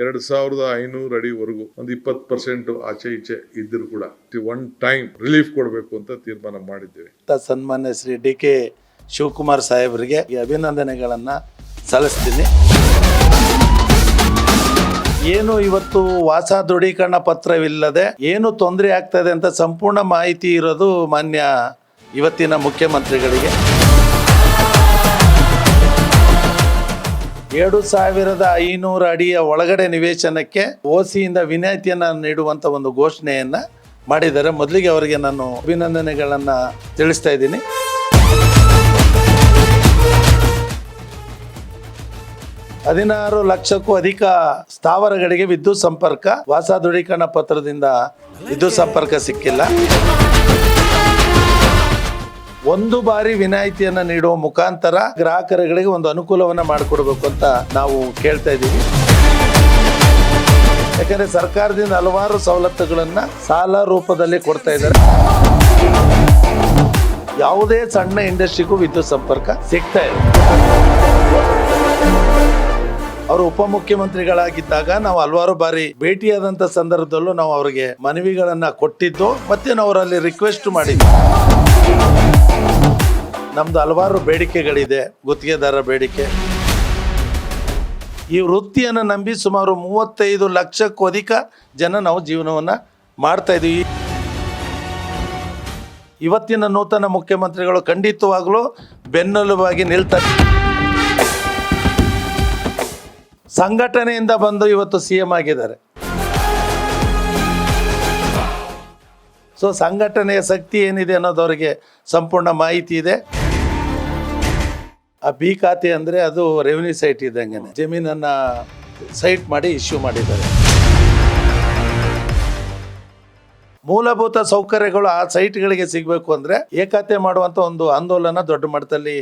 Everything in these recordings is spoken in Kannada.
2500 ಅಡಿವರೆಗೂ ಒಂದು 20% ಆಚೆ ಈಚೆ ಇದ್ರೂ ಕೂಡ ಒನ್ ಟೈಮ್ ರಿಲೀಫ್ ಕೊಡಬೇಕು ಅಂತ ತೀರ್ಮಾನ ಮಾಡಿದ್ದೇವೆ. ಸನ್ಮಾನ್ಯ ಶ್ರೀ ಡಿ.ಕೆ. ಶಿವಕುಮಾರ್ ಸಾಹೇಬರಿಗೆ ಅಭಿನಂದನೆಗಳನ್ನ ಸಲ್ಲಿಸ್ತೀನಿ. ಏನು ಇವತ್ತು ವಾಸ ದೃಢೀಕರಣ ಪತ್ರವಿಲ್ಲದೆ ಏನು ತೊಂದರೆ ಆಗ್ತದೆ ಅಂತ ಸಂಪೂರ್ಣ ಮಾಹಿತಿ ಇರೋದು ಮಾನ್ಯ ಇವತ್ತಿನ ಮುಖ್ಯಮಂತ್ರಿಗಳಿಗೆ. 2500 ಅಡಿಯ ಒಳಗಡೆ ನಿವೇಶನಕ್ಕೆ ಓಸಿಯಿಂದ ವಿನಾಯಿತಿಯನ್ನ ನೀಡುವಂತ ಒಂದು ಘೋಷಣೆಯನ್ನ ಮಾಡಿದ್ದಾರೆ. ಮೊದಲಿಗೆ ಅವರಿಗೆ ನಾನು ಅಭಿನಂದನೆಗಳನ್ನ ತಿಳಿಸ್ತಾ ಇದ್ದೀನಿ. $16 ಲಕ್ಷಕ್ಕೂ ಅಧಿಕ ಸ್ಥಾವರಗಳಿಗೆ ವಿದ್ಯುತ್ ಸಂಪರ್ಕ, ವಾಸ ದೃಢೀಕರಣ ಪತ್ರದಿಂದ ವಿದ್ಯುತ್ ಸಂಪರ್ಕ ಸಿಕ್ಕಿಲ್ಲ. ಒಂದು ಬಾರಿ ವಿನಾಯಿತಿಯನ್ನ ನೀಡುವ ಮುಖಾಂತರ ಗ್ರಾಹಕರುಗಳಿಗೆ ಒಂದು ಅನುಕೂಲವನ್ನ ಮಾಡಿಕೊಡ್ಬೇಕು ಅಂತ ನಾವು ಕೇಳ್ತಾ ಇದ್ದೀವಿ. ಯಾಕಂದ್ರೆ ಸರ್ಕಾರದಿಂದ ಹಲವಾರು ಸವಲತ್ತುಗಳನ್ನ ಸಾಲ ರೂಪದಲ್ಲಿ ಕೊಡ್ತಾ ಇದ್ದಾರೆ. ಯಾವುದೇ ಸಣ್ಣ ಇಂಡಸ್ಟ್ರಿಗೂ ವಿದ್ಯುತ್ ಸಂಪರ್ಕ ಸಿಗ್ತಾ ಇದೆ. ಅವರು ಉಪಮುಖ್ಯಮಂತ್ರಿಗಳಾಗಿದ್ದಾಗ ನಾವು ಹಲವಾರು ಬಾರಿ ಭೇಟಿಯಾದಂತ ಸಂದರ್ಭದಲ್ಲೂ ನಾವು ಅವರಿಗೆ ಮನವಿಗಳನ್ನ ಕೊಟ್ಟಿದ್ದು, ಮತ್ತೆ ನಾವು ಅವರಲ್ಲಿ ರಿಕ್ವೆಸ್ಟ್ ಮಾಡಿದ್ವಿ. ನಮ್ದು ಹಲವಾರು ಬೇಡಿಕೆಗಳಿದೆ, ಗುತ್ತಿಗೆದಾರ ಬೇಡಿಕೆ. ಈ ವೃತ್ತಿಯನ್ನು ನಂಬಿ ಸುಮಾರು 35 ಲಕ್ಷಕ್ಕೂ ಅಧಿಕ ಜನ ನಾವು ಜೀವನವನ್ನ ಮಾಡ್ತಾ ಇದೀವಿ. ಇವತ್ತಿನ ನೂತನ ಮುಖ್ಯಮಂತ್ರಿಗಳು ಖಂಡಿತವಾಗ್ಲೂ ಬೆನ್ನೆಲುಬಾಗಿ ನಿಲ್ತಾರೆ. ಸಂಘಟನೆಯಿಂದ ಬಂದು ಇವತ್ತು CM ಆಗಿದ್ದಾರೆ. ಸೊ ಸಂಘಟನೆಯ ಶಕ್ತಿ ಏನಿದೆ ಅನ್ನೋದವರಿಗೆ ಸಂಪೂರ್ಣ ಮಾಹಿತಿ ಇದೆ. ಆ ಬಿ ಖಾತೆ ಅಂದರೆ ಅದು ರೆವಿನ್ಯೂ ಸೈಟ್ ಇದ್ದಂಗೆ ಜಮೀನನ್ನು ಸೈಟ್ ಮಾಡಿ ಇಶ್ಯೂ ಮಾಡಿದ್ದಾರೆ. ಮೂಲಭೂತ ಸೌಕರ್ಯಗಳು ಆ ಸೈಟ್ಗಳಿಗೆ ಸಿಗಬೇಕು ಅಂದರೆ ಏಕತೆ ಮಾಡುವಂಥ ಒಂದು ಆಂದೋಲನ ದೊಡ್ಡ ಮಟ್ಟದಲ್ಲಿ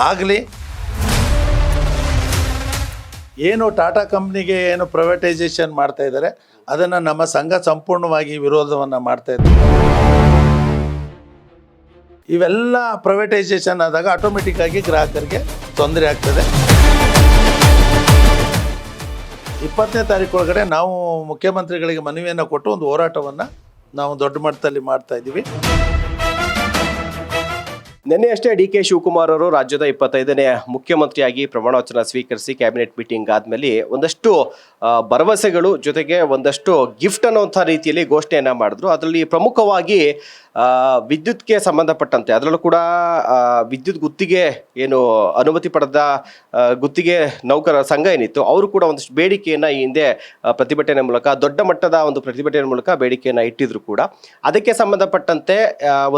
ಆಗಲಿ. ಏನು ಟಾಟಾ ಕಂಪ್ನಿಗೆ ಏನು ಪ್ರೈವೇಟೈಸೇಷನ್ ಮಾಡ್ತಾ ಇದ್ದಾರೆ ಅದನ್ನು ನಮ್ಮ ಸಂಘ ಸಂಪೂರ್ಣವಾಗಿ ವಿರೋಧವನ್ನು ಮಾಡ್ತಾ ಇದ್ದೀವಿ. ಇವೆಲ್ಲ ಪ್ರೈವೇಟೈಸೇಷನ್ ಆದಾಗ ಆಟೋಮೆಟಿಕ್ ಆಗಿ ಗ್ರಾಹಕರಿಗೆ ತೊಂದರೆ ಆಗ್ತದೆ. 20ನೇ ತಾರೀಕು ಒಳಗಡೆ ನಾವು ಮುಖ್ಯಮಂತ್ರಿಗಳಿಗೆ ಮನವಿಯನ್ನು ಕೊಟ್ಟು ಒಂದು ಹೋರಾಟವನ್ನು ನಾವು ದೊಡ್ಡ ಮಟ್ಟದಲ್ಲಿ ಮಾಡ್ತಾ ಇದ್ದೀವಿ. ನಿನ್ನೆಯಷ್ಟೇ ಡಿ.ಕೆ. ಶಿವಕುಮಾರ್ ಅವರು ರಾಜ್ಯದ 25ನೇ ಮುಖ್ಯಮಂತ್ರಿಯಾಗಿ ಪ್ರಮಾಣ ವಚನ ಸ್ವೀಕರಿಸಿ ಕ್ಯಾಬಿನೆಟ್ ಮೀಟಿಂಗ್ ಆದ್ಮೇಲೆ ಒಂದಷ್ಟು ಭರವಸೆಗಳು ಜೊತೆಗೆ ಒಂದಷ್ಟು ಗಿಫ್ಟ್ ಅನ್ನುವಂಥ ರೀತಿಯಲ್ಲಿ ಘೋಷಣೆಯನ್ನ ಮಾಡಿದ್ರು. ಅದರಲ್ಲಿ ಪ್ರಮುಖವಾಗಿ ವಿದ್ಯುತ್ಗೆ ಸಂಬಂಧಪಟ್ಟಂತೆ, ಅದರಲ್ಲೂ ಕೂಡ ವಿದ್ಯುತ್ ಗುತ್ತಿಗೆ ಏನು ಅನುಮತಿ ಪಡೆದ ಗುತ್ತಿಗೆ ನೌಕರರ ಸಂಘ ಏನಿತ್ತು ಅವರು ಕೂಡ ಒಂದಷ್ಟು ಬೇಡಿಕೆಯನ್ನು ಈ ಹಿಂದೆ ಪ್ರತಿಭಟನೆ ಮೂಲಕ, ದೊಡ್ಡ ಮಟ್ಟದ ಒಂದು ಪ್ರತಿಭಟನೆ ಮೂಲಕ ಬೇಡಿಕೆಯನ್ನು ಇಟ್ಟಿದ್ರು ಕೂಡ. ಅದಕ್ಕೆ ಸಂಬಂಧಪಟ್ಟಂತೆ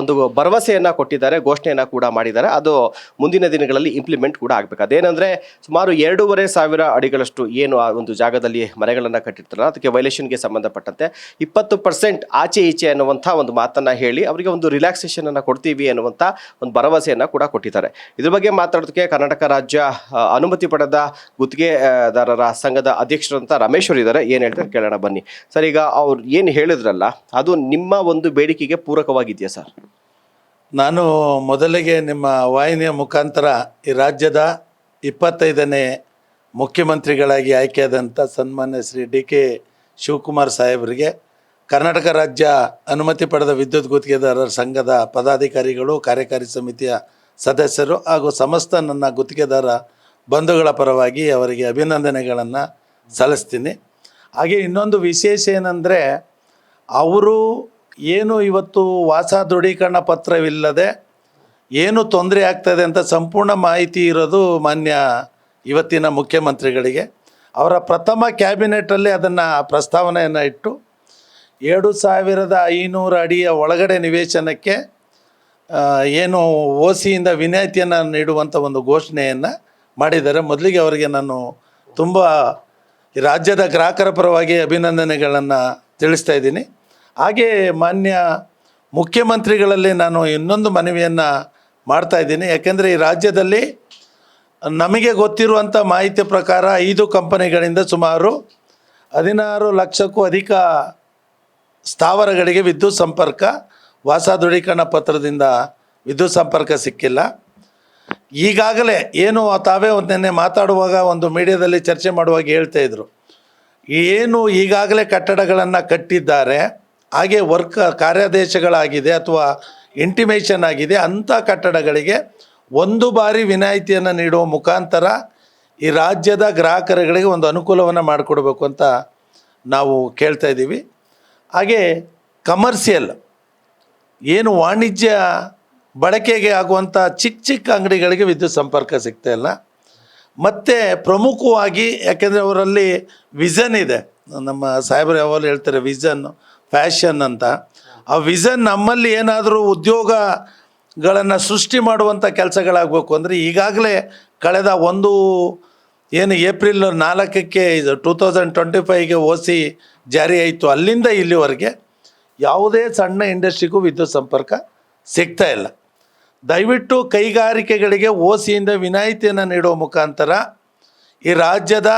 ಒಂದು ಭರವಸೆಯನ್ನು ಕೊಟ್ಟಿದ್ದಾರೆ, ಘೋಷಣೆಯನ್ನು ಕೂಡ ಮಾಡಿದ್ದಾರೆ. ಅದು ಮುಂದಿನ ದಿನಗಳಲ್ಲಿ ಇಂಪ್ಲಿಮೆಂಟ್ ಕೂಡ ಆಗಬೇಕು. ಅದೇನೆಂದರೆ ಸುಮಾರು 2500 ಅಡಿಗಳಷ್ಟು ಏನು ಆ ಒಂದು ಜಾಗದಲ್ಲಿ ಮನೆಗಳನ್ನು ಕಟ್ಟಿರ್ತಾರಲ್ಲ ಅದಕ್ಕೆ ವೈಲೇಷನ್ಗೆ ಸಂಬಂಧಪಟ್ಟಂತೆ 20% ಆಚೆ ಈಚೆ ಅನ್ನುವಂಥ ಒಂದು ಮಾತನ್ನು ಹೇಳಿ ಅವರಿಗೆ ಒಂದು ರಿಲ್ಯಾಕ್ಸೇಷನ್ ಅನ್ನು ಕೊಡ್ತೀವಿ ಅನ್ನುವಂಥ ಒಂದು ಭರವಸೆಯನ್ನು ಕೂಡ ಕೊಟ್ಟಿದ್ದಾರೆ. ಇದ್ರ ಬಗ್ಗೆ ಮಾತಾಡೋದಕ್ಕೆ ಕರ್ನಾಟಕ ರಾಜ್ಯ ಅನುಮತಿ ಪಡೆದ ಗುತ್ತಿಗೆದಾರರ ಸಂಘದ ಅಧ್ಯಕ್ಷರಂತ ರಮೇಶ್ವರ್ ಇದ್ದಾರೆ. ಏನು ಹೇಳ್ತಾರೆ ಕೇಳೋಣ ಬನ್ನಿ ಸರ್. ಈಗ ಅವ್ರು ಏನು ಹೇಳಿದ್ರಲ್ಲ ಅದು ನಿಮ್ಮ ಒಂದು ಬೇಡಿಕೆಗೆ ಪೂರಕವಾಗಿದೆಯಾ ಸರ್? ನಾನು ಮೊದಲಿಗೆ ನಿಮ್ಮ ವಾಹಿನಿಯ ಮುಖಾಂತರ ಈ ರಾಜ್ಯದ 25ನೇ ಮುಖ್ಯಮಂತ್ರಿಗಳಾಗಿ ಆಯ್ಕೆಯಾದಂಥ ಸನ್ಮಾನ್ಯ ಶ್ರೀ ಡಿ.ಕೆ. ಶಿವಕುಮಾರ್ ಸಾಹೇಬರಿಗೆ, ಕರ್ನಾಟಕ ರಾಜ್ಯ ಅನುಮತಿ ಪಡೆದ ವಿದ್ಯುತ್ ಗುತ್ತಿಗೆದಾರರ ಸಂಘದ ಪದಾಧಿಕಾರಿಗಳು, ಕಾರ್ಯಕಾರಿ ಸಮಿತಿಯ ಸದಸ್ಯರು ಹಾಗೂ ಸಮಸ್ತ ನನ್ನ ಗುತ್ತಿಗೆದಾರ ಬಂಧುಗಳ ಪರವಾಗಿ ಅವರಿಗೆ ಅಭಿನಂದನೆಗಳನ್ನು ಸಲ್ಲಿಸ್ತೀನಿ. ಹಾಗೆ ಇನ್ನೊಂದು ವಿಶೇಷ ಏನಂದರೆ, ಅವರು ಏನು ಇವತ್ತು ವಾಸ ದೃಢೀಕರಣ ಪತ್ರವಿಲ್ಲದೆ ಏನು ತೊಂದರೆ ಆಗ್ತದೆ ಅಂತ ಸಂಪೂರ್ಣ ಮಾಹಿತಿ ಇರೋದು ಮಾನ್ಯ ಇವತ್ತಿನ ಮುಖ್ಯಮಂತ್ರಿಗಳಿಗೆ. ಅವರ ಪ್ರಥಮ ಕ್ಯಾಬಿನೆಟಲ್ಲಿ ಅದನ್ನು ಪ್ರಸ್ತಾವನೆಯನ್ನು ಇಟ್ಟು 2500 ಅಡಿಯ ಒಳಗಡೆ ನಿವೇಶನಕ್ಕೆ ಏನು ಓಸಿಯಿಂದ ವಿನಾಯಿತಿಯನ್ನು ನೀಡುವಂಥ ಒಂದು ಘೋಷಣೆಯನ್ನು ಮಾಡಿದ್ದಾರೆ. ಮೊದಲಿಗೆ ಅವರಿಗೆ ನಾನು ತುಂಬ ರಾಜ್ಯದ ಗ್ರಾಹಕರ ಪರವಾಗಿ ಅಭಿನಂದನೆಗಳನ್ನು ತಿಳಿಸ್ತಾ ಇದ್ದೀನಿ. ಹಾಗೆ ಮಾನ್ಯ ಮುಖ್ಯಮಂತ್ರಿಗಳಲ್ಲಿ ನಾನು ಇನ್ನೊಂದು ಮನವಿಯನ್ನು ಮಾಡ್ತಾ ಇದ್ದೀನಿ. ಯಾಕೆಂದರೆ ಈ ರಾಜ್ಯದಲ್ಲಿ ನಮಗೆ ಗೊತ್ತಿರುವಂಥ ಮಾಹಿತಿ ಪ್ರಕಾರ 5 ಕಂಪನಿಗಳಿಂದ ಸುಮಾರು 16 ಲಕ್ಷಕ್ಕೂ ಅಧಿಕ ಸ್ಥಾವರಗಳಿಗೆ ವಿದ್ಯುತ್ ಸಂಪರ್ಕ, ವಾಸ ದೃಢೀಕರಣ ಪತ್ರದಿಂದ ವಿದ್ಯುತ್ ಸಂಪರ್ಕ ಸಿಕ್ಕಿಲ್ಲ. ಈಗಾಗಲೇ ಏನು ತಾವೇ ನಿನ್ನೆ ಮಾತಾಡುವಾಗ ಒಂದು ಮೀಡಿಯಾದಲ್ಲಿ ಚರ್ಚೆ ಮಾಡುವಾಗ ಹೇಳ್ತಾ ಇದ್ರು, ಏನು ಈಗಾಗಲೇ ಕಟ್ಟಡಗಳನ್ನು ಕಟ್ಟಿದ್ದಾರೆ, ಹಾಗೆ ಕಾರ್ಯಾದೇಶಗಳಾಗಿದೆ ಅಥವಾ ಇಂಟಿಮೇಷನ್ ಆಗಿದೆ, ಅಂಥ ಕಟ್ಟಡಗಳಿಗೆ ಒಂದು ಬಾರಿ ವಿನಾಯಿತಿಯನ್ನು ನೀಡುವ ಮುಖಾಂತರ ಈ ರಾಜ್ಯದ ಗ್ರಾಹಕರುಗಳಿಗೆ ಒಂದು ಅನುಕೂಲವನ್ನು ಮಾಡಿಕೊಡ್ಬೇಕು ಅಂತ ನಾವು ಕೇಳ್ತಾ ಇದ್ದೀವಿ. ಹಾಗೆ ಕಮರ್ಷಿಯಲ್ ಏನು ವಾಣಿಜ್ಯ ಬಳಕೆಗೆ ಆಗುವಂಥ ಚಿಕ್ಕ ಚಿಕ್ಕ ಅಂಗಡಿಗಳಿಗೆ ವಿದ್ಯುತ್ ಸಂಪರ್ಕ ಸಿಗ್ತಾಯಿಲ್ಲ. ಮತ್ತು ಪ್ರಮುಖವಾಗಿ ಯಾಕೆಂದರೆ ಅವರಲ್ಲಿ ವಿಷನ್ ಇದೆ, ನಮ್ಮ ಸಾಹೇಬರು ಯಾವಾಗಲೂ ಹೇಳ್ತಾರೆ ವಿಷನ್ ಫ್ಯಾಷನ್ ಅಂತ. ಆ ವಿಷನ್ ನಮ್ಮಲ್ಲಿ ಏನಾದರೂ ಉದ್ಯೋಗಗಳನ್ನು ಸೃಷ್ಟಿ ಮಾಡುವಂಥ ಕೆಲಸಗಳಾಗಬೇಕು ಅಂದರೆ ಈಗಾಗಲೇ ಕಳೆದ ಏಪ್ರಿಲ್ 4ಕ್ಕೆ 2025ಗೆ OC ಜಾರಿ ಆಯಿತು, ಅಲ್ಲಿಂದ ಇಲ್ಲಿವರೆಗೆ ಯಾವುದೇ ಸಣ್ಣ ಇಂಡಸ್ಟ್ರಿಗೂ ವಿದ್ಯುತ್ ಸಂಪರ್ಕ ಸಿಗ್ತಾ ಇಲ್ಲ. ದಯವಿಟ್ಟು ಕೈಗಾರಿಕೆಗಳಿಗೆ OCಯಿಂದ ವಿನಾಯಿತಿಯನ್ನು ನೀಡುವ ಮುಖಾಂತರ ಈ ರಾಜ್ಯದ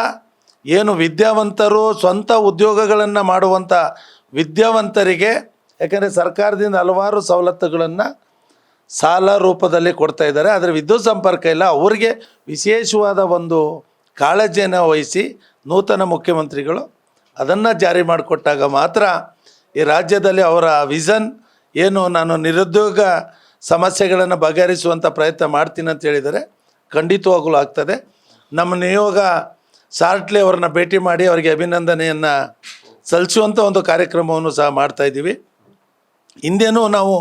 ಏನು ವಿದ್ಯಾವಂತರು ಸ್ವಂತ ಉದ್ಯೋಗಗಳನ್ನು ಮಾಡುವಂಥ ವಿದ್ಯಾವಂತರಿಗೆ, ಯಾಕಂದರೆ ಸರ್ಕಾರದಿಂದ ಹಲವಾರು ಸವಲತ್ತುಗಳನ್ನು ಸಾಲ ರೂಪದಲ್ಲಿ ಕೊಡ್ತಾ ಇದ್ದಾರೆ, ಆದರೆ ವಿದ್ಯುತ್ ಸಂಪರ್ಕ ಇಲ್ಲ. ಅವರಿಗೆ ವಿಶೇಷವಾದ ಒಂದು ಕಾಳಜಿಯನ್ನು ವಹಿಸಿ ನೂತನ ಮುಖ್ಯಮಂತ್ರಿಗಳು ಅದನ್ನು ಜಾರಿ ಮಾಡಿಕೊಟ್ಟಾಗ ಮಾತ್ರ ಈ ರಾಜ್ಯದಲ್ಲಿ ಅವರ ವಿಷನ್ ಏನು ನಾನು ನಿರುದ್ಯೋಗ ಸಮಸ್ಯೆಗಳನ್ನು ಬಗೆಹರಿಸುವಂಥ ಪ್ರಯತ್ನ ಮಾಡ್ತೀನಿ ಅಂತ ಹೇಳಿದರೆ ಖಂಡಿತವಾಗಲೂ ಆಗ್ತದೆ. ನಮ್ಮ ನಿಯೋಗ ಸಾರ್ಟ್ಲೆ ಅವರನ್ನ ಭೇಟಿ ಮಾಡಿ ಅವರಿಗೆ ಅಭಿನಂದನೆಯನ್ನು ಸಲ್ಲಿಸುವಂಥ ಒಂದು ಕಾರ್ಯಕ್ರಮವನ್ನು ಸಹ ಮಾಡ್ತಾಯಿದ್ದೀವಿ. ಹಿಂದೇನೂ ನಾವು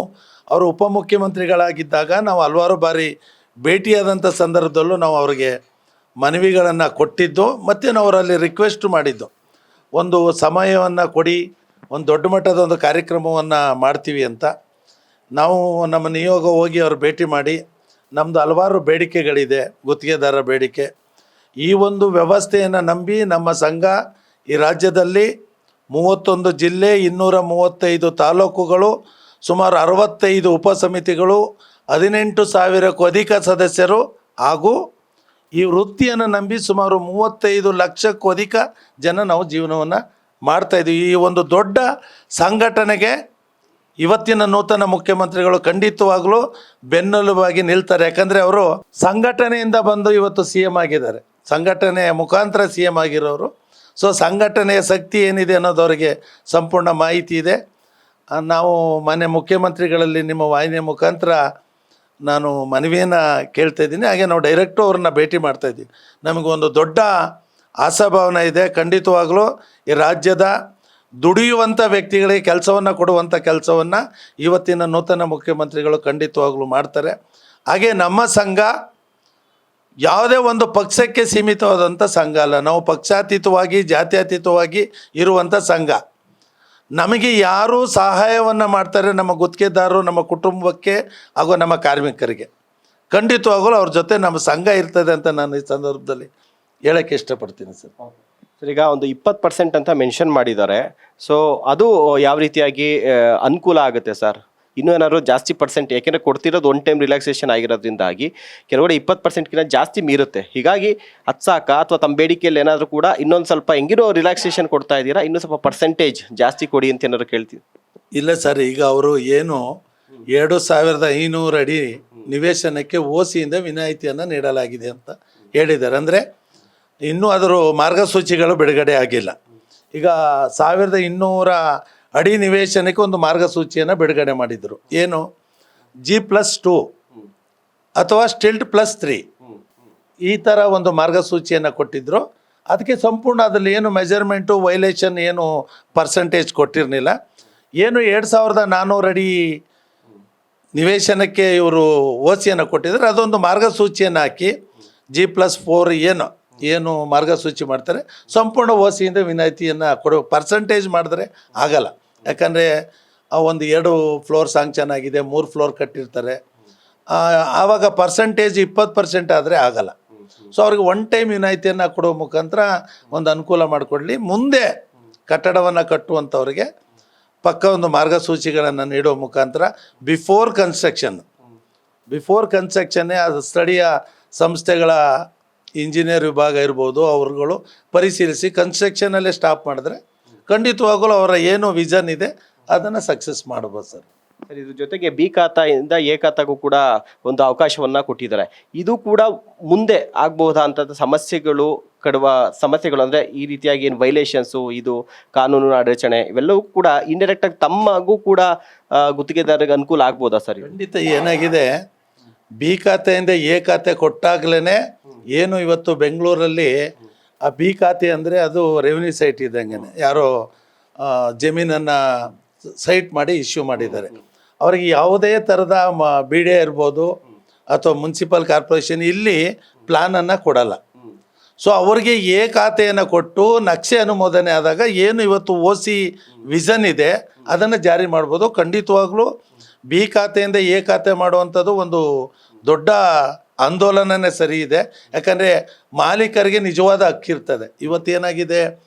ಅವರು ಉಪಮುಖ್ಯಮಂತ್ರಿಗಳಾಗಿದ್ದಾಗ ನಾವು ಹಲವಾರು ಬಾರಿ ಭೇಟಿಯಾದಂಥ ಸಂದರ್ಭದಲ್ಲೂ ನಾವು ಅವರಿಗೆ ಮನವಿಗಳನ್ನು ಕೊಟ್ಟಿದ್ದು, ಮತ್ತು ನಾವು ಅವರಲ್ಲಿ ರಿಕ್ವೆಸ್ಟ್ ಮಾಡಿದ್ದು, ಒಂದು ಸಮಯವನ್ನು ಕೊಡಿ, ಒಂದು ದೊಡ್ಡ ಮಟ್ಟದ ಒಂದು ಕಾರ್ಯಕ್ರಮವನ್ನು ಮಾಡ್ತೀವಿ ಅಂತ. ನಾವು ನಮ್ಮ ನಿಯೋಗ ಹೋಗಿ ಅವ್ರು ಭೇಟಿ ಮಾಡಿ ನಮ್ಮದು ಹಲವಾರು ಬೇಡಿಕೆಗಳಿದೆ, ಗುತ್ತಿಗೆದಾರರ ಬೇಡಿಕೆ. ಈ ಒಂದು ವ್ಯವಸ್ಥೆಯನ್ನು ನಂಬಿ ನಮ್ಮ ಸಂಘ ಈ ರಾಜ್ಯದಲ್ಲಿ 31 ಜಿಲ್ಲೆ, 235 ತಾಲೂಕುಗಳು, ಸುಮಾರು 65 ಉಪಸಮಿತಿಗಳು, 18,000ಕ್ಕೂ ಅಧಿಕ ಸದಸ್ಯರು ಹಾಗೂ ಈ ವೃತ್ತಿಯನ್ನು ನಂಬಿ ಸುಮಾರು 35 ಲಕ್ಷಕ್ಕೂ ಅಧಿಕ ಜನ ನಾವು ಜೀವನವನ್ನು ಮಾಡ್ತಾಯಿದ್ದೀವಿ. ಈ ಒಂದು ದೊಡ್ಡ ಸಂಘಟನೆಗೆ ಇವತ್ತಿನ ನೂತನ ಮುಖ್ಯಮಂತ್ರಿಗಳು ಖಂಡಿತವಾಗಲೂ ಬೆನ್ನೆಲುಬಾಗಿ ನಿಲ್ತಾರೆ. ಯಾಕಂದರೆ ಅವರು ಸಂಘಟನೆಯಿಂದ ಬಂದು ಇವತ್ತು CM ಆಗಿದ್ದಾರೆ, ಸಂಘಟನೆಯ ಮುಖಾಂತರ CM ಆಗಿರೋರು. ಸೊ ಸಂಘಟನೆಯ ಶಕ್ತಿ ಏನಿದೆ ಅನ್ನೋದವರಿಗೆ ಸಂಪೂರ್ಣ ಮಾಹಿತಿ ಇದೆ. ನಾವು ಮಾನ್ಯ ಮುಖ್ಯಮಂತ್ರಿಗಳಲ್ಲಿ ನಿಮ್ಮ ವಾಹಿನಿಯ ಮುಖಾಂತರ ನಾನು ಮನವಿಯನ್ನು ಕೇಳ್ತಾಯಿದ್ದೀನಿ. ಹಾಗೆ ನಾವು ಡೈರೆಕ್ಟು ಅವ್ರನ್ನ ಭೇಟಿ ಮಾಡ್ತಾಯಿದ್ದೀವಿ. ನಮಗೊಂದು ದೊಡ್ಡ ಆಶಾಭಾವನೆ ಇದೆ. ಖಂಡಿತವಾಗಲೂ ಈ ರಾಜ್ಯದ ದುಡಿಯುವಂಥ ವ್ಯಕ್ತಿಗಳಿಗೆ ಕೆಲಸವನ್ನು ಕೊಡುವಂಥ ಕೆಲಸವನ್ನು ಇವತ್ತಿನ ನೂತನ ಮುಖ್ಯಮಂತ್ರಿಗಳು ಖಂಡಿತವಾಗಲೂ ಮಾಡ್ತಾರೆ. ಹಾಗೆ ನಮ್ಮ ಸಂಘ ಯಾವುದೇ ಒಂದು ಪಕ್ಷಕ್ಕೆ ಸೀಮಿತವಾದಂಥ ಸಂಘ ಅಲ್ಲ. ನಾವು ಪಕ್ಷಾತೀತವಾಗಿ ಜಾತ್ಯತೀತವಾಗಿ ಇರುವಂಥ ಸಂಘ. ನಮಗೆ ಯಾರು ಸಹಾಯವನ್ನು ಮಾಡ್ತಾರೆ, ನಮ್ಮ ಗುತ್ತಿಗೆದಾರರು, ನಮ್ಮ ಕುಟುಂಬಕ್ಕೆ ಹಾಗೂ ನಮ್ಮ ಕಾರ್ಮಿಕರಿಗೆ, ಖಂಡಿತವಾಗಲೂ ಅವ್ರ ಜೊತೆ ನಮ್ಮ ಸಂಘ ಇರ್ತದೆ ಅಂತ ನಾನು ಈ ಸಂದರ್ಭದಲ್ಲಿ ಹೇಳೋಕ್ಕೆ ಇಷ್ಟಪಡ್ತೀನಿ ಸರ್. ಸರ್, ಈಗ ಒಂದು 20% ಅಂತ ಮೆನ್ಷನ್ ಮಾಡಿದ್ದಾರೆ. ಸೊ ಅದು ಯಾವ ರೀತಿಯಾಗಿ ಅನುಕೂಲ ಆಗುತ್ತೆ ಸರ್? ಇನ್ನೂ ಏನಾದ್ರು ಜಾಸ್ತಿ ಪರ್ಸೆಂಟ್, ಯಾಕೆಂದರೆ ಕೊಡ್ತಿರೋದು 1 ಟೈಮ್ ರಿಲ್ಯಾಕ್ಸೇಷನ್ ಆಗಿರೋದ್ರಿಂದಾಗಿ ಕೆಲವಡೆ 20%ಕಿಂತ ಜಾಸ್ತಿ ಮೀರುತ್ತೆ. ಹೀಗಾಗಿ ಹತ್ಸಾಕ ಅಥವಾ ತಮ್ಮ ಬೇಡಿಕೆಯಲ್ಲಿ ಏನಾದರೂ ಕೂಡ ಇನ್ನೊಂದು ಸ್ವಲ್ಪ ಹೆಂಗಿರೋ ರಿಲ್ಯಾಕ್ಸೇಷನ್ ಕೊಡ್ತಾ ಇದ್ದೀರಾ, ಇನ್ನೂ ಸ್ವಲ್ಪ ಪರ್ಸೆಂಟೇಜ್ ಜಾಸ್ತಿ ಕೊಡಿ ಅಂತ ಏನಾದ್ರು ಕೇಳ್ತೀವಿ? ಇಲ್ಲ ಸರ್, ಈಗ ಅವರು ಏನು 2,500 ಅಡಿ ನಿವೇಶನಕ್ಕೆ OCಯಿಂದ ವಿನಾಯಿತಿಯನ್ನು ನೀಡಲಾಗಿದೆ ಅಂತ ಹೇಳಿದ್ದಾರೆ. ಅಂದರೆ ಇನ್ನೂ ಅದರ ಮಾರ್ಗಸೂಚಿಗಳು ಬಿಡುಗಡೆ ಆಗಿಲ್ಲ. ಈಗ 1,200 ಅಡಿ ನಿವೇಶನಕ್ಕೆ ಒಂದು ಮಾರ್ಗಸೂಚಿಯನ್ನು ಬಿಡುಗಡೆ ಮಾಡಿದರು. ಏನು G+2 ಅಥವಾ ಸ್ಟಿಲ್ಟ್ +3 ಈ ಥರ ಒಂದು ಮಾರ್ಗಸೂಚಿಯನ್ನು ಕೊಟ್ಟಿದ್ದರು. ಅದಕ್ಕೆ ಸಂಪೂರ್ಣ ಅದರಲ್ಲಿ ಏನು ಮೆಜರ್ಮೆಂಟು ವೈಲೇಷನ್ ಏನು ಪರ್ಸೆಂಟೇಜ್ ಕೊಟ್ಟಿರಲಿಲ್ಲ. ಏನು 2,400 ಅಡಿ ನಿವೇಶನಕ್ಕೆ ಇವರು OCಯನ್ನು ಕೊಟ್ಟಿದ್ದಾರೆ, ಅದೊಂದು ಮಾರ್ಗಸೂಚಿಯನ್ನು ಹಾಕಿ G+4 ಏನು ಮಾರ್ಗಸೂಚಿ ಮಾಡ್ತಾರೆ, ಸಂಪೂರ್ಣ OCಯಿಂದ ವಿನಾಯಿತಿಯನ್ನು ಕೊಡೋ ಪರ್ಸೆಂಟೇಜ್ ಮಾಡಿದ್ರೆ ಆಗಲ್ಲ. ಯಾಕಂದರೆ ಒಂದು 2 ಫ್ಲೋರ್ ಸ್ಯಾಂಕ್ಷನ್ ಆಗಿದೆ, 3 ಫ್ಲೋರ್ ಕಟ್ಟಿರ್ತಾರೆ, ಆವಾಗ ಪರ್ಸೆಂಟೇಜ್ 20% ಆದರೆ ಆಗಲ್ಲ. ಸೊ ಅವ್ರಿಗೆ 1 ಟೈಮ್ ವಿನಾಯಿತಿಯನ್ನು ಕೊಡೋ ಮುಖಾಂತರ ಒಂದು ಅನುಕೂಲ ಮಾಡಿಕೊಡ್ಲಿ. ಮುಂದೆ ಕಟ್ಟಡವನ್ನು ಕಟ್ಟುವಂಥವ್ರಿಗೆ ಪಕ್ಕ ಒಂದು ಮಾರ್ಗಸೂಚಿಗಳನ್ನು ನೀಡೋ ಮುಖಾಂತರ ಬಿಫೋರ್ ಕನ್ಸ್ಟ್ರಕ್ಷನ್ನೇ ಅದು ಸ್ಥಳೀಯ ಸಂಸ್ಥೆಗಳ ಇಂಜಿನಿಯರ್ ವಿಭಾಗ ಇರ್ಬೋದು, ಅವ್ರುಗಳು ಪರಿಶೀಲಿಸಿ ಕನ್ಸ್ಟ್ರಕ್ಷನಲ್ಲೇ ಸ್ಟಾಪ್ ಮಾಡಿದ್ರೆ ಖಂಡಿತವಾಗಲೂ ಅವರ ಏನು ವಿಷನ್ ಇದೆ ಅದನ್ನು ಸಕ್ಸಸ್ ಮಾಡ್ಬೋದು ಸರ್. ಸರ್, ಇದ್ರ ಜೊತೆಗೆ ಬಿ ಖಾತಾದಿಂದ ಎ ಖಾತಾಗೂ ಕೂಡ ಒಂದು ಅವಕಾಶವನ್ನ ಕೊಟ್ಟಿದ್ದಾರೆ. ಇದು ಕೂಡ ಮುಂದೆ ಆಗಬಹುದಂತ ಸಮಸ್ಯೆಗಳು ಕಡುವ ಸಮಸ್ಯೆಗಳು ಅಂದ್ರೆ ಈ ರೀತಿಯಾಗಿ ಏನು ವೈಲೇಷನ್ಸು, ಇದು ಕಾನೂನು ಅಡಚಣೆ ಇವೆಲ್ಲವೂ ಕೂಡ ಇಂಡೈರೆಕ್ಟ್ ಆಗಿ ತಮ್ಮಗೂ ಕೂಡ ಗುತ್ತಿಗೆದಾರರಿಗೆ ಅನುಕೂಲ ಆಗ್ಬೋದಾ ಸರ್? ಖಂಡಿತ. ಏನಾಗಿದೆ, ಬಿ ಖಾತೆಯಿಂದ ಎ ಖಾತೆ ಕೊಟ್ಟಾಗ್ಲೇ ಏನು ಇವತ್ತು ಬೆಂಗಳೂರಲ್ಲಿ ಆ ಬಿ ಖಾತೆ ಅಂದರೆ ಅದು ರೆವಿನ್ಯೂ ಸೈಟ್ ಇದ್ದಂಗೆ, ಯಾರೋ ಜಮೀನನ್ನು ಸೈಟ್ ಮಾಡಿ ಇಶ್ಯೂ ಮಾಡಿದ್ದಾರೆ. ಅವ್ರಿಗೆ ಯಾವುದೇ ಥರದ ಬಿ ಡಿ ಇರ್ಬೋದು ಅಥವಾ ಮುನ್ಸಿಪಲ್ ಕಾರ್ಪೊರೇಷನ್ ಇಲ್ಲಿ ಪ್ಲಾನನ್ನು ಕೊಡಲ್ಲ. ಸೊ ಅವ್ರಿಗೆ ಎ ಖಾತೆಯನ್ನು ಕೊಟ್ಟು ನಕ್ಷೆ ಅನುಮೋದನೆ ಆದಾಗ ಏನು ಇವತ್ತು OC ವಿಷನ್ ಇದೆ ಅದನ್ನು ಜಾರಿ ಮಾಡ್ಬೋದು. ಖಂಡಿತವಾಗ್ಲೂ ಬಿ ಖಾತೆಯಿಂದ ಎ ಖಾತೆ ಮಾಡುವಂಥದ್ದು ಒಂದು ದೊಡ್ಡ ಆಂದೋಲನನೇ ಸರಿ ಇದೆ. ಯಾಕಂದರೆ ಮಾಲೀಕರಿಗೆ ನಿಜವಾದ ಹಕ್ಕಿರ್ತದೆ. ಇವತ್ತೇನಾಗಿದೆ,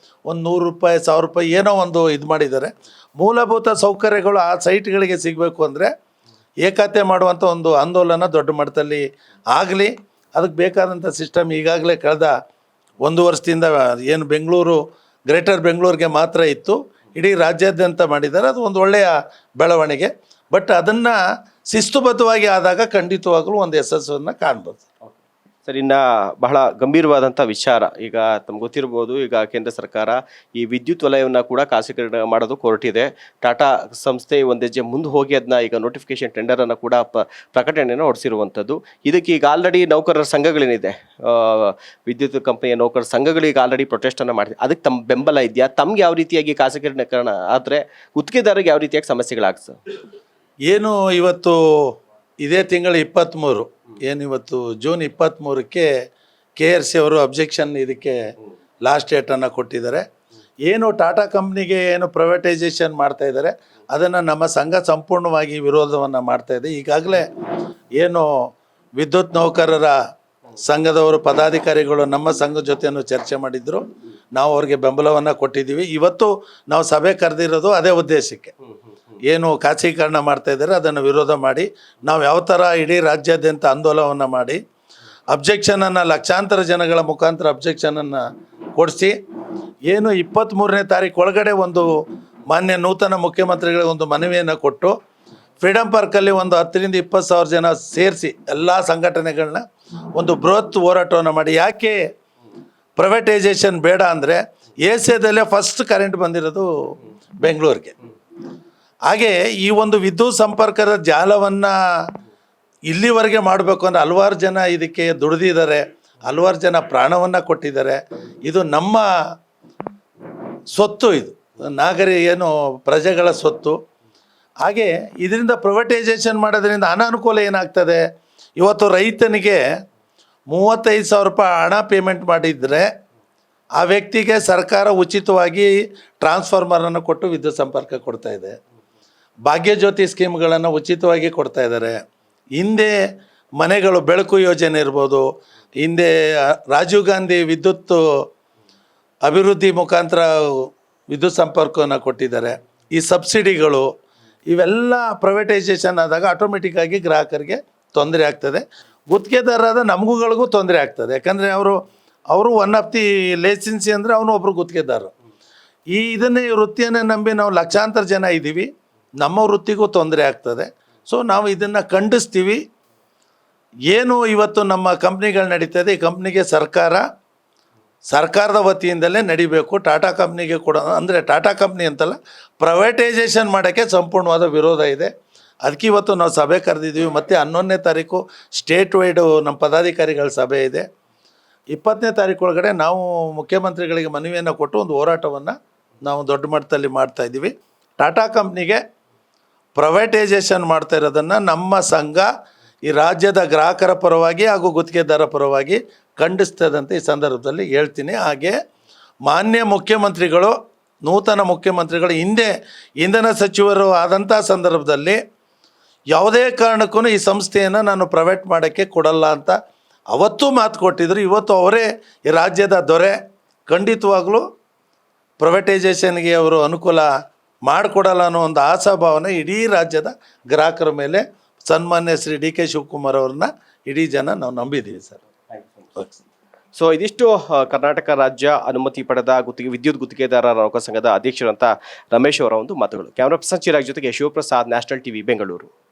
ಒಂದು 100 ರೂಪಾಯಿ 1000 ರೂಪಾಯಿ ಏನೋ ಒಂದು ಇದು ಮಾಡಿದ್ದಾರೆ. ಮೂಲಭೂತ ಸೌಕರ್ಯಗಳು ಆ ಸೈಟ್ಗಳಿಗೆ ಸಿಗಬೇಕು ಅಂದರೆ ಎ ಖಾತೆ ಮಾಡುವಂಥ ಒಂದು ಆಂದೋಲನ ದೊಡ್ಡ ಮಟ್ಟದಲ್ಲಿ ಆಗಲಿ. ಅದಕ್ಕೆ ಬೇಕಾದಂಥ ಸಿಸ್ಟಮ್ ಈಗಾಗಲೇ ಕಳೆದ 1 ವರ್ಷದಿಂದ ಏನು ಬೆಂಗಳೂರು ಗ್ರೇಟರ್ ಬೆಂಗಳೂರಿಗೆ ಮಾತ್ರ ಇತ್ತು, ಇಡೀ ರಾಜ್ಯಾದ್ಯಂತ ಮಾಡಿದ್ದಾರೆ. ಅದು ಒಂದು ಒಳ್ಳೆಯ ಬೆಳವಣಿಗೆ. ಬಟ್ ಅದನ್ನು ಶಿಸ್ತುಬದ್ಧವಾಗಿ ಆದಾಗ ಖಂಡಿತವಾಗಲೂ ಒಂದು ಯಶಸ್ಸನ್ನು ಕಾಣ್ಬೋದು. ಸರ್, ಇನ್ನು ಬಹಳ ಗಂಭೀರವಾದಂಥ ವಿಚಾರ, ಈಗ ತಮ್ಗೆ ಗೊತ್ತಿರ್ಬೋದು, ಈಗ ಕೇಂದ್ರ ಸರ್ಕಾರ ಈ ವಿದ್ಯುತ್ ವಲಯವನ್ನು ಕೂಡ ಖಾಸಗೀಕರಣ ಮಾಡೋದು ಹೊರಟಿದೆ. ಟಾಟಾ ಸಂಸ್ಥೆ ಒಂದು ಹೆಜ್ಜೆ ಮುಂದೆ ಹೋಗಿ ಅದನ್ನ ಈಗ ನೋಟಿಫಿಕೇಶನ್ ಟೆಂಡರನ್ನು ಕೂಡ ಪ್ರಕಟಣೆಯನ್ನು ಹೊರಡಿಸಿರುವಂಥದ್ದು. ಇದಕ್ಕೆ ಈಗ ಆಲ್ರೆಡಿ ನೌಕರರ ಸಂಘಗಳೇನಿದೆ, ವಿದ್ಯುತ್ ಕಂಪನಿಯ ನೌಕರರ ಸಂಘಗಳಿಗೆ ಆಲ್ರೆಡಿ ಪ್ರೊಟೆಸ್ಟನ್ನು ಮಾಡಿದೆ. ಅದಕ್ಕೆ ತಮ್ಮ ಬೆಂಬಲ ಇದೆಯಾ? ತಮ್ಗೆ ಯಾವ ರೀತಿಯಾಗಿ ಖಾಸಗೀಕರಣ ಆದರೆ ಗುತ್ತಿಗೆದಾರರಿಗೆ ಯಾವ ರೀತಿಯಾಗಿ ಸಮಸ್ಯೆಗಳಾಗ ಸರ್? ಏನು ಇವತ್ತು ಇದೇ ತಿಂಗಳು 23 ಏನಿವತ್ತು ಜೂನ್ 23ಕ್ಕೆ KRC ಅವರು ಅಬ್ಜೆಕ್ಷನ್ ಇದಕ್ಕೆ ಲಾಸ್ಟ್ ಡೇಟನ್ನು ಕೊಟ್ಟಿದ್ದಾರೆ. ಏನು ಟಾಟಾ ಕಂಪ್ನಿಗೆ ಏನು ಪ್ರೈವೇಟೈಸೇಷನ್ ಮಾಡ್ತಾ ಇದ್ದಾರೆ ಅದನ್ನು ನಮ್ಮ ಸಂಘ ಸಂಪೂರ್ಣವಾಗಿ ವಿರೋಧವನ್ನು ಮಾಡ್ತಾಯಿದೆ. ಈಗಾಗಲೇ ಏನು ವಿದ್ಯುತ್ ನೌಕರರ ಸಂಘದವರು ಪದಾಧಿಕಾರಿಗಳು ನಮ್ಮ ಸಂಘದ ಜೊತೆನೂ ಚರ್ಚೆ ಮಾಡಿದ್ರು. ನಾವು ಅವ್ರಿಗೆ ಬೆಂಬಲವನ್ನು ಕೊಟ್ಟಿದ್ದೀವಿ. ಇವತ್ತು ನಾವು ಸಭೆ ಕರೆದಿರೋದು ಅದೇ ಉದ್ದೇಶಕ್ಕೆ. ಏನು ಖಾಸಗೀಕರಣ ಮಾಡ್ತಾ ಇದ್ದಾರೆ ಅದನ್ನು ವಿರೋಧ ಮಾಡಿ ನಾವು ಯಾವ ಥರ ಇಡೀ ರಾಜ್ಯಾದ್ಯಂತ ಆಂದೋಲನವನ್ನು ಮಾಡಿ ಅಬ್ಜೆಕ್ಷನನ್ನು ಲಕ್ಷಾಂತರ ಜನಗಳ ಮುಖಾಂತರ ಅಬ್ಜೆಕ್ಷನನ್ನು ಕೊಡಿಸಿ ಏನು 23ನೇ ತಾರೀಕು ಒಳಗಡೆ ಒಂದು ಮಾನ್ಯ ನೂತನ ಮುಖ್ಯಮಂತ್ರಿಗಳಿಗೆ ಒಂದು ಮನವಿಯನ್ನು ಕೊಟ್ಟು ಫ್ರೀಡಮ್ ಪಾರ್ಕಲ್ಲಿ ಒಂದು 10ರಿಂದ 20,000 ಜನ ಸೇರಿಸಿ ಎಲ್ಲ ಸಂಘಟನೆಗಳನ್ನ ಒಂದು ಬೃಹತ್ ಹೋರಾಟವನ್ನು ಮಾಡಿ. ಯಾಕೆ ಪ್ರೈವೇಟೈಸೇಷನ್ ಬೇಡ ಅಂದರೆ ಏಷ್ಯಾದಲ್ಲೇ ಫಸ್ಟ್ ಕರೆಂಟ್ ಬಂದಿರೋದು ಬೆಂಗಳೂರಿಗೆ. ಹಾಗೆ ಈ ಒಂದು ವಿದ್ಯುತ್ ಸಂಪರ್ಕದ ಜಾಲವನ್ನು ಇಲ್ಲಿವರೆಗೆ ಮಾಡಬೇಕು ಅಂದರೆ ಹಲವಾರು ಜನ ಇದಕ್ಕೆ ದುಡಿದಿದ್ದಾರೆ, ಹಲವಾರು ಜನ ಪ್ರಾಣವನ್ನು ಕೊಟ್ಟಿದ್ದಾರೆ. ಇದು ನಮ್ಮ ಸ್ವತ್ತು, ಇದು ಏನು ಪ್ರಜೆಗಳ ಸ್ವತ್ತು. ಹಾಗೆ ಇದರಿಂದ ಪ್ರೈವೇಟೈಸೇಷನ್ ಮಾಡೋದ್ರಿಂದ ಅನಾನುಕೂಲ ಏನಾಗ್ತದೆ, ಇವತ್ತು ರೈತನಿಗೆ 35,000 ರೂಪಾಯಿ ಹಣ ಪೇಮೆಂಟ್ ಮಾಡಿದರೆ ಆ ವ್ಯಕ್ತಿಗೆ ಸರ್ಕಾರ ಉಚಿತವಾಗಿ ಟ್ರಾನ್ಸ್ಫಾರ್ಮರನ್ನು ಕೊಟ್ಟು ವಿದ್ಯುತ್ ಸಂಪರ್ಕ ಕೊಡ್ತಾ ಇದೆ. ಭಾಗ್ಯಜ್ಯೋತಿ ಸ್ಕೀಮ್ಗಳನ್ನು ಉಚಿತವಾಗಿ ಕೊಡ್ತಾ ಇದ್ದಾರೆ. ಹಿಂದೆ ಮನೆಗಳು ಬೆಳಕು ಯೋಜನೆ ಇರ್ಬೋದು, ಹಿಂದೆ ರಾಜೀವ್ ಗಾಂಧಿ ವಿದ್ಯುತ್ ಅಭಿವೃದ್ಧಿ ಮುಖಾಂತರ ವಿದ್ಯುತ್ ಸಂಪರ್ಕವನ್ನು ಕೊಟ್ಟಿದ್ದಾರೆ. ಈ ಸಬ್ಸಿಡಿಗಳು ಇವೆಲ್ಲ ಪ್ರೈವೇಟೈಸೇಷನ್ ಆದಾಗ ಆಟೋಮೆಟಿಕ್ಕಾಗಿ ಗ್ರಾಹಕರಿಗೆ ತೊಂದರೆ ಆಗ್ತದೆ. ಗುತ್ತಿಗೆದಾರರಾದ ನಮಗುಗಳಿಗೂ ತೊಂದರೆ ಆಗ್ತದೆ. ಯಾಕಂದರೆ ಅವರು ಒನ್ ಆಫ್ ದಿ ಲೈಸೆನ್ಸಿ ಅಂದರೆ ಅವನು ಒಬ್ಬರು ಗುತ್ತಿಗೆದಾರರು. ಇದನ್ನೇ ವೃತ್ತಿಯನ್ನೇ ನಂಬಿ ನಾವು ಲಕ್ಷಾಂತರ ಜನ ಇದ್ದೀವಿ, ನಮ್ಮ ವೃತ್ತಿಗೂ ತೊಂದರೆ ಆಗ್ತದೆ. ಸೊ ನಾವು ಇದನ್ನು ಖಂಡಿಸ್ತೀವಿ. ಏನು ಇವತ್ತು ನಮ್ಮ ಕಂಪ್ನಿಗಳು ನಡೀತದೆ, ಈ ಕಂಪ್ನಿಗೆ ಸರ್ಕಾರದ ವತಿಯಿಂದಲೇ ನಡಿಬೇಕು. ಟಾಟಾ ಕಂಪ್ನಿಗೆ ಕೂಡ ಅಂದರೆ ಟಾಟಾ ಕಂಪ್ನಿ ಅಂತಲ್ಲ, ಪ್ರೈವೇಟೈಸೇಷನ್ ಮಾಡೋಕ್ಕೆ ಸಂಪೂರ್ಣವಾದ ವಿರೋಧ ಇದೆ. ಅದಕ್ಕೆ ಇವತ್ತು ನಾವು ಸಭೆ ಕರೆದಿದ್ದೀವಿ. ಮತ್ತು 11ನೇ ತಾರೀಕು ಸ್ಟೇಟ್ ವೈಡು ನಮ್ಮ ಪದಾಧಿಕಾರಿಗಳ ಸಭೆ ಇದೆ. 20ನೇ ತಾರೀಕು ಒಳಗಡೆ ನಾವು ಮುಖ್ಯಮಂತ್ರಿಗಳಿಗೆ ಮನವಿಯನ್ನು ಕೊಟ್ಟು ಒಂದು ಹೋರಾಟವನ್ನು ನಾವು ದೊಡ್ಡ ಮಟ್ಟದಲ್ಲಿ ಮಾಡ್ತಾಯಿದ್ದೀವಿ. ಟಾಟಾ ಕಂಪ್ನಿಗೆ ಪ್ರೈವೇಟೈಸೇಷನ್ ಮಾಡ್ತಾ ಇರೋದನ್ನು ನಮ್ಮ ಸಂಘ ಈ ರಾಜ್ಯದ ಗ್ರಾಹಕರ ಪರವಾಗಿ ಹಾಗೂ ಗುತ್ತಿಗೆದಾರ ಪರವಾಗಿ ಖಂಡಿಸ್ತದಂತೆ ಈ ಸಂದರ್ಭದಲ್ಲಿ ಹೇಳ್ತೀನಿ. ಹಾಗೆ ಮಾನ್ಯ ಮುಖ್ಯಮಂತ್ರಿಗಳು, ನೂತನ ಮುಖ್ಯಮಂತ್ರಿಗಳು ಹಿಂದೆ ಇಂಧನ ಸಚಿವರು ಆದಂಥ ಸಂದರ್ಭದಲ್ಲಿ ಯಾವುದೇ ಕಾರಣಕ್ಕೂ ಈ ಸಂಸ್ಥೆಯನ್ನು ನಾನು ಪ್ರೈವೇಟ್ ಮಾಡೋಕ್ಕೆ ಕೊಡಲ್ಲ ಅಂತ ಅವತ್ತೂ ಮಾತು ಕೊಟ್ಟಿದ್ರು. ಇವತ್ತು ಅವರೇ ಈ ರಾಜ್ಯದ ದೊರೆ. ಖಂಡಿತವಾಗಲೂ ಪ್ರೈವೇಟೈಸೇಷನ್ಗೆ ಅವರು ಅನುಕೂಲ ಮಾಡಿಕೊಡಲ್ಲ ಅನ್ನೋ ಒಂದು ಆಶಾಭಾವನೆ ಇಡೀ ರಾಜ್ಯದ ಗ್ರಾಹಕರ ಮೇಲೆ ಸನ್ಮಾನ್ಯ ಶ್ರೀ DK ಶಿವಕುಮಾರ್ ಅವ್ರನ್ನ ಇಡೀ ಜನ ನಾವು ನಂಬಿದ್ದೀವಿ ಸರ್. ಓಕೆ. ಸೊ ಇದಿಷ್ಟು ಕರ್ನಾಟಕ ರಾಜ್ಯ ಅನುಮತಿ ಪಡೆದ ವಿದ್ಯುತ್ ಗುತ್ತಿಗೆದಾರರ ನೌಕರ ಸಂಘದ ಅಧ್ಯಕ್ಷರಂತ ರಮೇಶ್ ಅವರ ಒಂದು ಮಾತುಗಳು. ಕ್ಯಾಮರಾ ಪರ್ಸನ್ ಚಿರಾಗ್ ಜೊತೆಗೆ ಶಿವಪ್ರಸಾದ್, ನ್ಯಾಷನಲ್ ಟಿವಿ, ಬೆಂಗಳೂರು.